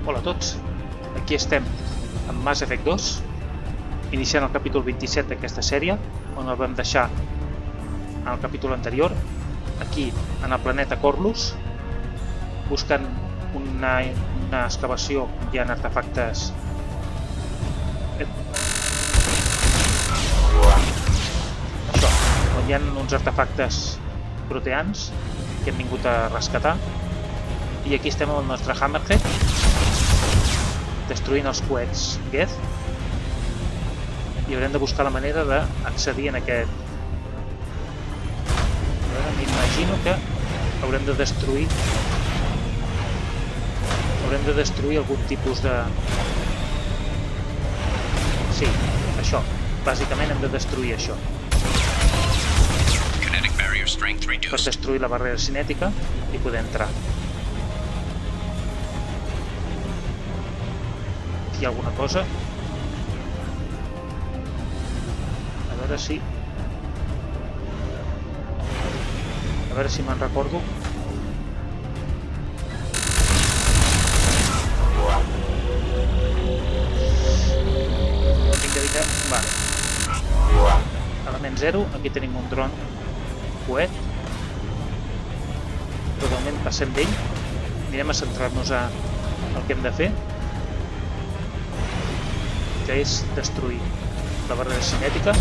Hola a tots, aquí estem amb Mass Effect 2, iniciant el capítol 27 d'aquesta sèrie, on el vam deixar en el capítol anterior, aquí en el planeta Corlus, buscant una excavació on hi ha artefactes on hi ha uns artefactes proteans que hem vingut a rescatar, i aquí estem amb el nostre Hammerhead destruint els coets Geth, i haurem de buscar la manera d'accedir en aquest. M'imagino que haurem de destruir algun tipus de... Sí, això. Bàsicament hem de destruir això. Per destruir la barrera cinètica i poder entrar. Aquí hi ha alguna cosa. A veure si me'n recordo. Vinga. Vale. Element 0. Aquí tenim un dron coet. Però de moment passem d'ell. Anirem a centrar-nos al que hem de fer, que és destruir la barrera cinètica.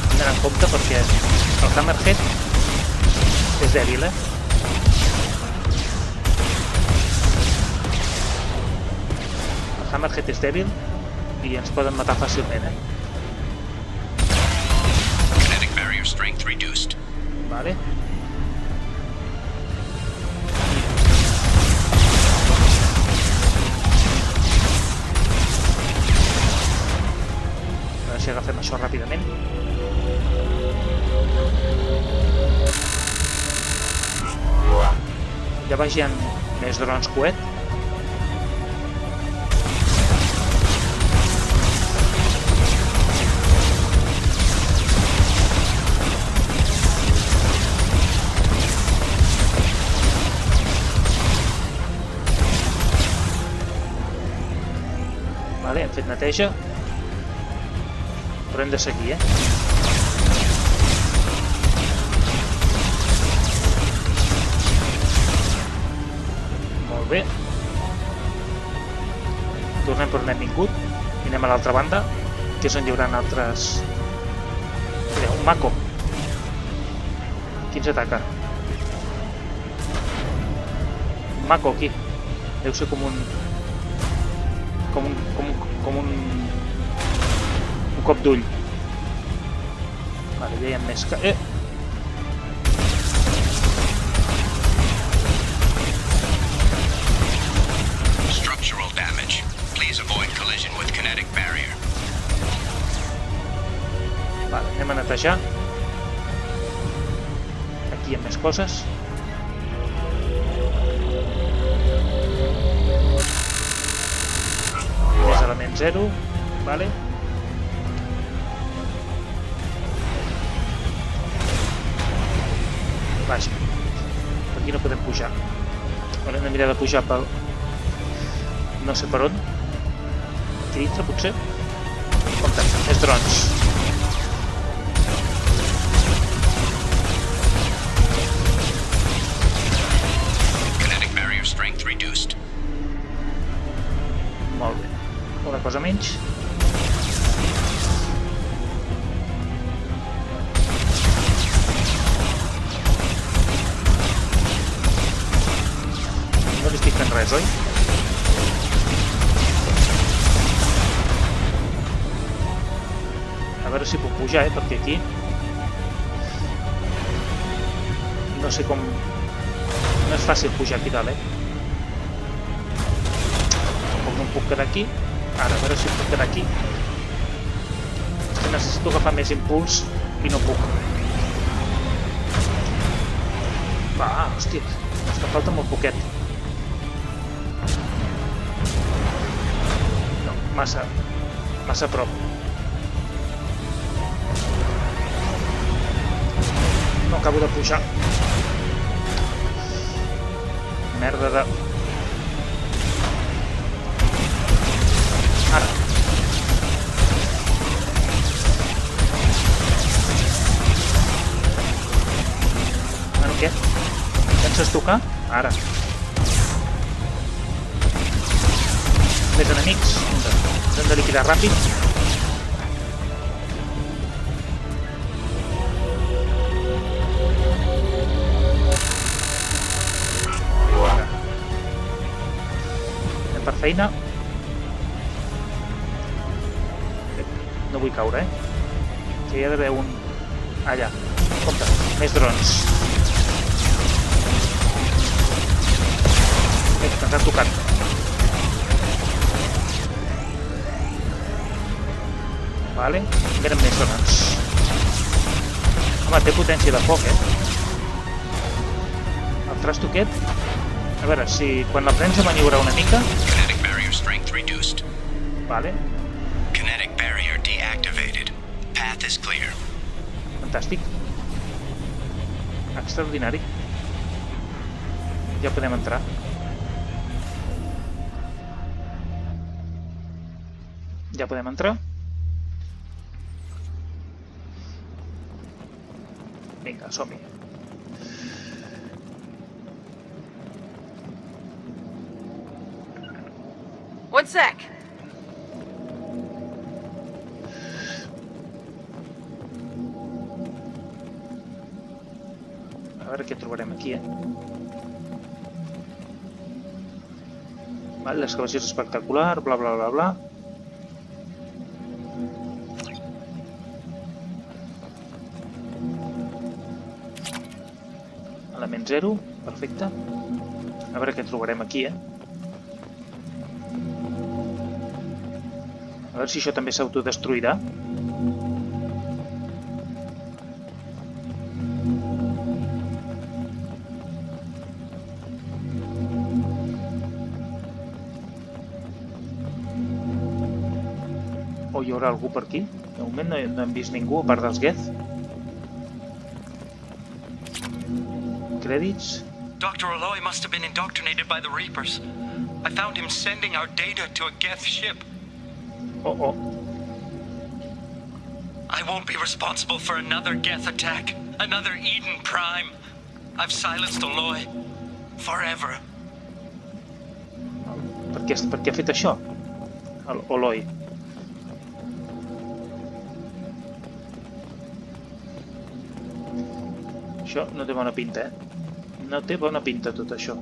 Hem d'anar en compte perquè el Hammerhead és dèbil, El Hammerhead és dèbil i ens poden matar fàcilment, Strength reduced. Vale. A veure si agafem això ràpidament. Ja baix hi ha més drons coet. Hem fet neteja, però hem de seguir, Molt bé. Tornem per on hem vingut i anem a l'altra banda, que és on hi haurà altres... Mira, un Mako. Qui ens ataca? Un Mako aquí. Deu ser com un cop d'ull. Vale, ja hi ha més que... Structural damage. Please avoid collision with kinetic barrier. Vale, anem a netejar. Aquí hi ha més coses. Més element 0. Vale. Vaja, per aquí no podem pujar. Ara hem de mirar de pujar pel... no sé per on. Aquí dintre, potser? Compte, més drons. Kinetic barrier strength reduced. Molt bé. Una cosa menys. No li estic fent res, oi? A veure si puc pujar, perquè aquí... no sé com... no és fàcil pujar aquí dalt, Com no em puc quedar aquí... Ara, a veure si em puc quedar aquí. És que necessito agafar més impuls i no puc. Va, hòstia, és que falta molt poquet. No, massa a prop. No acabo de pujar. merda de... Ara. Bueno, què? Penses tocar? Ara. Més enemics. Ens hem de liquidar ràpid. Anem per feina. No vull caure, Que hi ha d'haver un... Allà. Compte. Més drons. Ens han tocat. Vale. Venen més drons. Home, té potència de foc, El trasto aquest... A veure, si quan la prens a maniobrar una mica... Kinetic barrier strength reduced. Vale. Kinetic barrier deactivated. Path is clear. Fantàstic. Extraordinari. Ja podem entrar. Ja podem entrar. Vinga, som-hi. One sec. A veure què trobarem aquí, Vale, l'excavació és espectacular, bla bla bla bla. Element 0, perfecte. A veure què trobarem aquí, A veure si això també s'autodestruirà. O hi haurà algú per aquí? De moment no hem vist ningú, a part dels Geth. Crèdits. Dr. Aloy must have been indoctrinated by the Reapers. I found him sending our data to a Geth ship. Oh. I won't be responsible for another Geth attack. Another Eden Prime. I've silenced Aloy. Forever. Per què ha fet això? Aloy. Això no té bona pinta, No té bona pinta tot això.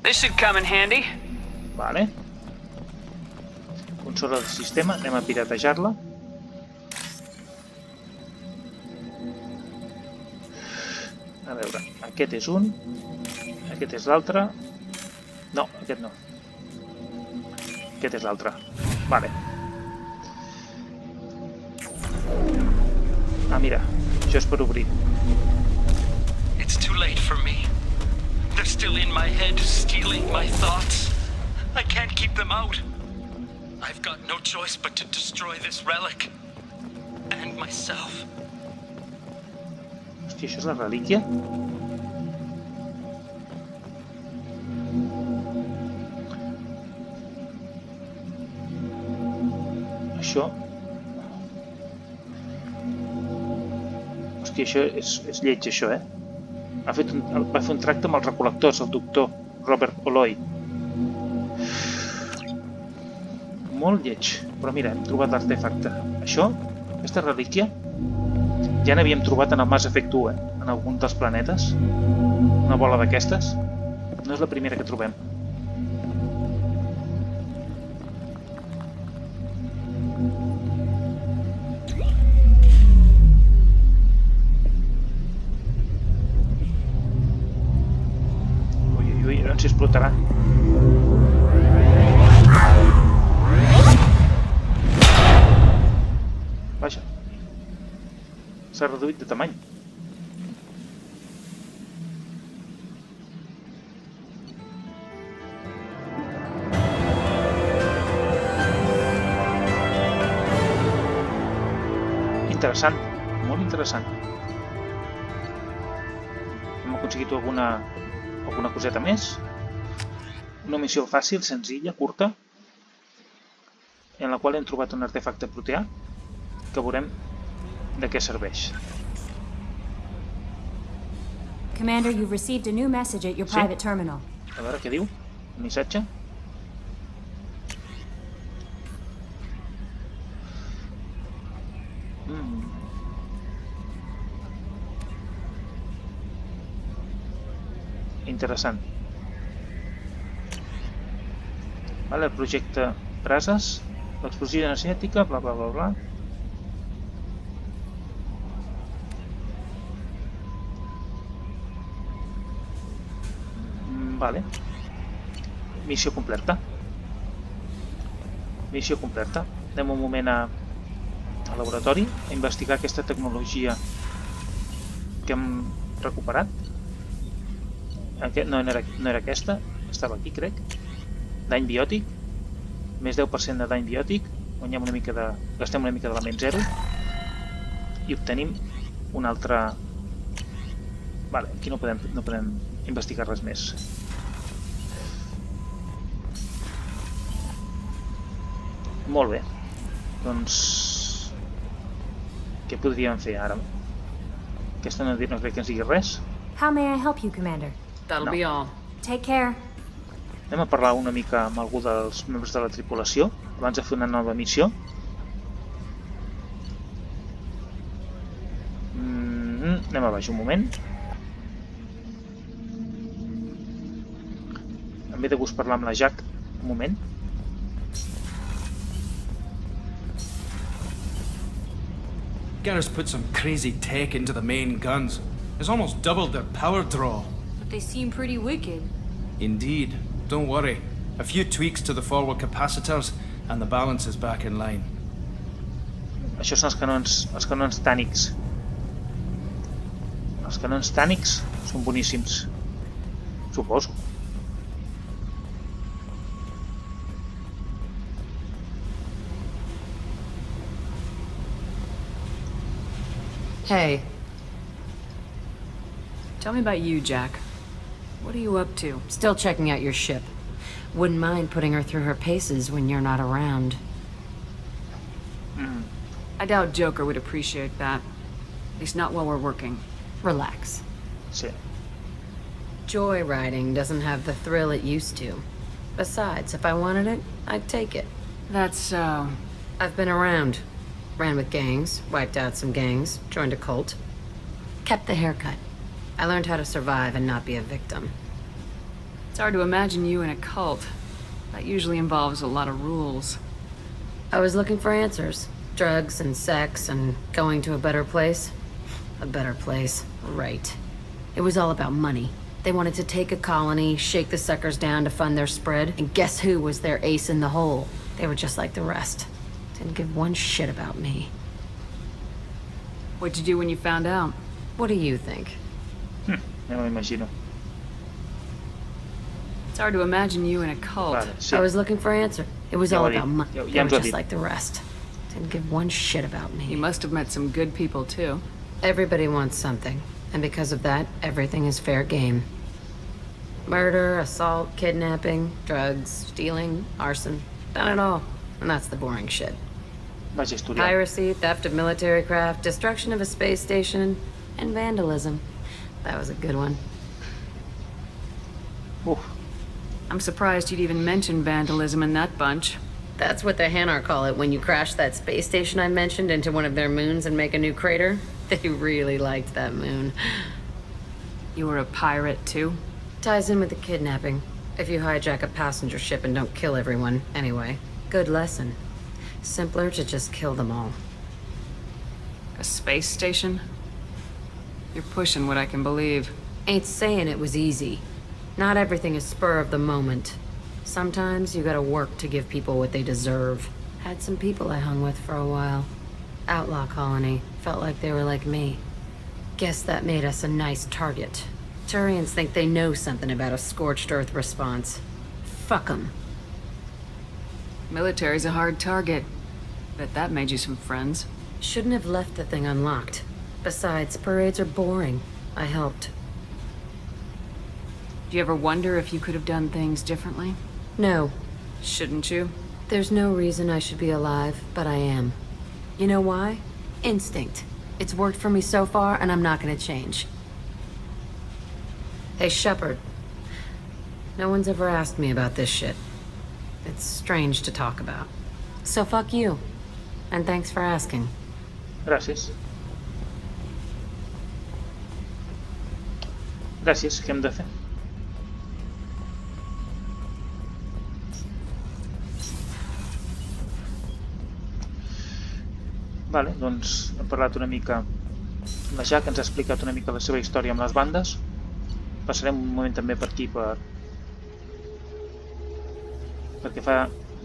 This should come in handy. Vale. Consola del sistema, anem a piratejar-la. A veure, aquest és un, aquest és l'altre. No, aquest no. Aquest és l'altre. Vale. Ah, mira, això és per obrir. It's too late for me. They're still in my head, stealing my thoughts. I can't keep them out. I've got no choice but to destroy this relic. And myself. Hòstia, això és la relíquia? Això... Hòstia, això és lleig, això, Va fer un tracte amb els recol·lectors, el doctor Robert Aloy. Molt lleig. Però mira, hem trobat l'artefacte. Això, aquesta relíquia, ja n'havíem trobat en el Mass Effect 1, en algun dels planetes. Una bola d'aquestes. No és la primera que trobem. Ui, no ens explotarà. Vaja. S'ha reduït de tamany. Interessant, molt interessant. Hem aconseguit alguna coseta més. Una missió fàcil, senzilla, curta, en la qual hem trobat un artefacte proteà que veurem de què serveix. Commander, you've received a new message at your Sí? private terminal. A veure què diu. Un missatge. Interessant. Vale, el projecte Brases, l'explosió energètica, bla bla bla bla. Vale. Missió completa. Missió completa. Anem un moment al laboratori a investigar aquesta tecnologia que hem recuperat. No era aquesta, estava aquí, crec. Dany biòtic, més 10% de dany biòtic, gastem una mica d'element 0 i obtenim un altre... Vale, aquí no podem investigar res més. Molt bé, doncs... Què podríem fer ara? Aquesta no crec que ens digui res. How may I help you, Commander? That'll No. be all. Take care. Anem a parlar una mica amb algú dels membres de la tripulació abans de fer una nova missió. Anem a baix un moment. Em ve de gust parlar amb la Jack un moment. Garrus put some crazy tech into the main guns. It's almost doubled their power draw. But they seem pretty wicked. Indeed. Don't worry. A few tweaks to the forward capacitors and the balance is back in line. Això són els canons tànics. Els canons tànics són boníssims. Suposo. Hey, Tell me about you, Jack. What are you up to? still checking out your ship. Wouldn't mind putting her through her paces when you're not around. I doubt Joker would appreciate that. At least not while we're working. Relax. Sí. Joyriding doesn't have the thrill it used to. Besides, if I wanted it, I'd take it. That's so... I've been around. Ran with gangs, wiped out some gangs, joined a cult. Kept the haircut. I learned how to survive and not be a victim. It's hard to imagine you in a cult. That usually involves a lot of rules. I was looking for answers. Drugs and sex and going to a better place. A better place, right. It was all about money. They wanted to take a colony, shake the suckers down to fund their spread, and guess who was their ace in the hole? They were just like the rest. Didn't give one shit about me. What'd you do when you found out? What do you think? Ja m'ho imagino. It's hard to imagine you in a cult. Vale, sí. I was looking for answers. It was Ja ho all ha dit. about money. Ja They ens were ho ha just dit. like the rest. Didn't give one shit about You me. must have met some good people, too. Everybody wants something, and because of that, everything is fair game. Murder, assault, kidnapping, drugs, stealing, arson. Done it all. And that's the boring shit. Vaig estudiar. Piracy, theft of military craft, destruction of a space station, and vandalism. That was a good one. Uf, I'm surprised you'd even mention vandalism in that bunch. That's what the Hanar call it when you crash that space station I mentioned into one of their moons and make a new crater. They really liked that moon. You were a pirate, too? Ties in with the kidnapping. If you hijack a passenger ship and don't kill everyone, anyway. Good lesson. Simpler to just kill them all. A space station? You're pushing what I can believe. Ain't saying it was easy. Not everything is spur of the moment. Sometimes you gotta work to give people what they deserve. Had some people I hung with for a while. Outlaw colony. Felt like they were like me. Guess that made us a nice target. Turians think they know something about a scorched earth response. Fuck 'em. Military's a hard target. Bet that made you some friends. Shouldn't have left the thing unlocked. Besides, parades are boring. I helped. Do you ever wonder if you could have done things differently? No, Shouldn't you? there's no reason I should be alive, but I am. You know why? Instinct. It's worked for me so far, and I'm not gonna change. Hey, Shepard. No one's ever asked me about this shit. It's strange to talk about. So fuck you. And thanks for asking. Gràcies. Gràcies, què hem de fer? Vale, doncs hem parlat una mica amb la Jack, ens ha explicat una mica la seva història amb les bandes. Passarem un moment també per aquí perquè fa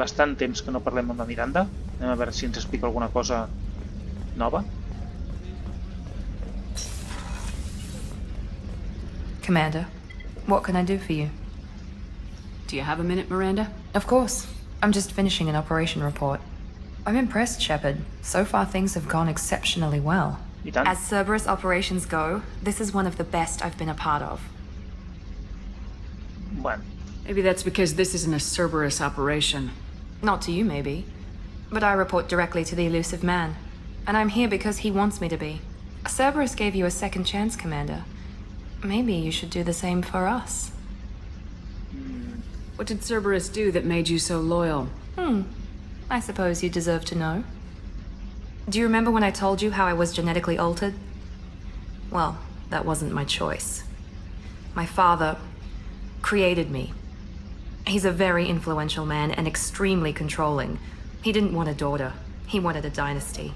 bastant temps que no parlem amb la Miranda. Anem a veure si ens explica alguna cosa nova. Commander, what can I do for you? Do you have a minute, Miranda? Of course. I'm just finishing an operation report. I'm impressed, Shepard. So far things have gone exceptionally well. I tant. As Cerberus operations go, this is one of the best I've been a part of. Bueno, Maybe that's because this isn't a Cerberus operation. Not to you, maybe. But I report directly to the elusive man. And I'm here because he wants me to be. Cerberus gave you a second chance, Commander. Maybe you should do the same for us. What did Cerberus do that made you so loyal? I suppose you deserve to know. Do you remember when I told you how I was genetically altered? Well, that wasn't my choice. My father created me. He's a very influential man and extremely controlling. He didn't want a daughter. He wanted a dynasty.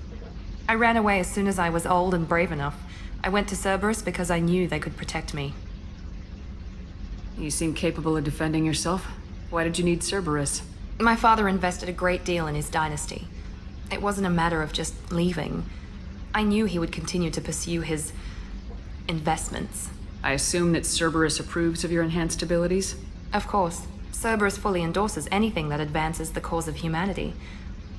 I ran away as soon as I was old and brave enough. I went to Cerberus because I knew they could protect me. You seem capable of defending yourself. Why did you need Cerberus? My father invested a great deal in his dynasty. It wasn't a matter of just leaving. I knew he would continue to pursue his investments. I assume that Cerberus approves of your enhanced abilities? Of course, Cerberus fully endorses anything that advances the cause of humanity.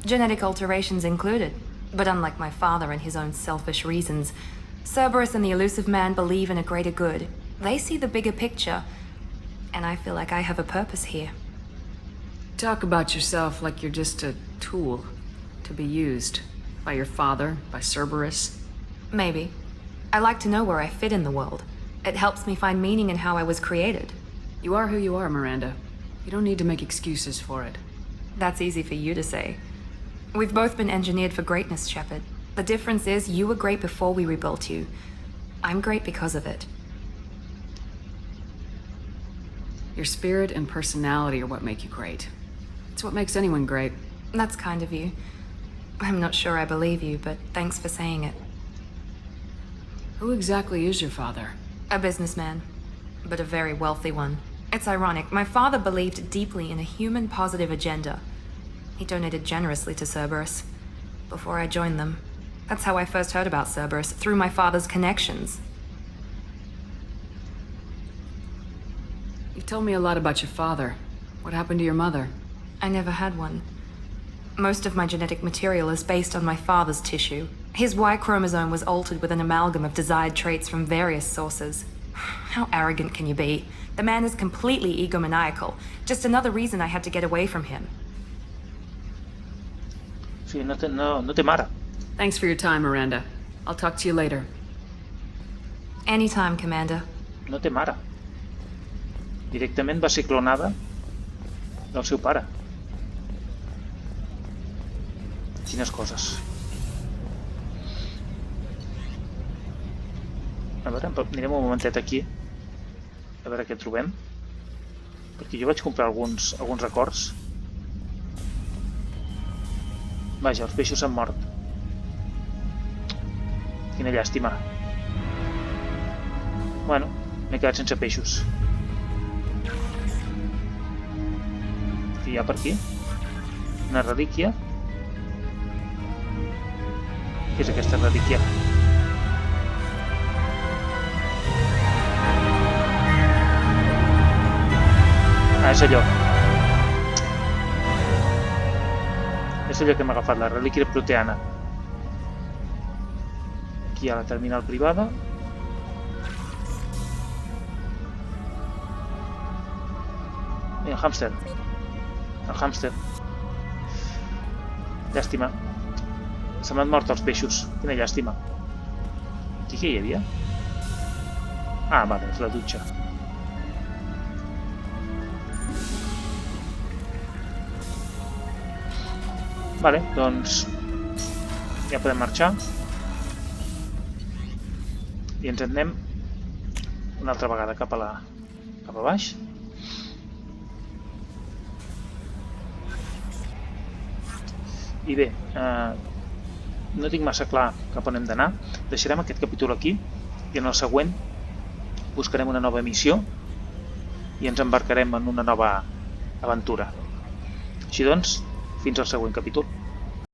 Genetic alterations included. But unlike my father and his own selfish reasons, Cerberus and the elusive man believe in a greater good. They see the bigger picture, and I feel like I have a purpose here. Talk about yourself like you're just a tool to be used by your father, by Cerberus. Maybe. I like to know where I fit in the world. It helps me find meaning in how I was created. You are who you are, Miranda. You don't need to make excuses for it. That's easy for you to say. We've both been engineered for greatness, Shepard. The difference is you were great before we rebuilt you. I'm great because of it. Your spirit and personality are what make you great. It's what makes anyone great. That's kind of you. I'm not sure I believe you, but thanks for saying it. Who exactly is your father? A businessman, but a very wealthy one. It's ironic. My father believed deeply in a human positive agenda. He donated generously to Cerberus before I joined them. That's how I first heard about Cerberus, through my father's connections. You've told me a lot about your father. What happened to your mother? I never had one. Most of my genetic material is based on my father's tissue. His Y chromosome was altered with an amalgam of desired traits from various sources. How arrogant can you be? The man is completely egomaniacal. Just another reason I had to get away from him. sí, no té mare. Thanks for your time, Miranda. I'll talk to you later. Anytime, Commander. No té mare. Directament va ser clonada del seu pare. Quines coses. A veure, anirem un momentet aquí a veure què trobem, perquè jo vaig comprar alguns records. Vaja, els peixos s'han mort. Quina llàstima. Bueno, m'he quedat sense peixos. Què hi ha per aquí? Una relíquia. Què és aquesta relíquia? Ah, és allò. És allò que hem agafat, la relíquia proteana. Aquí hi ha la terminal privada. el hàmster. El hàmster. Llàstima. Se m'han mort els peixos. Quina llàstima. Aquí què hi havia? Ah, vale, és la dutxa. Vale, doncs ja podem marxar i ens en anem una altra vegada cap a baix. I bé, no tinc massa clar cap on hem d'anar. Deixarem aquest capítol aquí i en el següent buscarem una nova missió i ens embarcarem en una nova aventura. Així doncs, fins al següent capítol.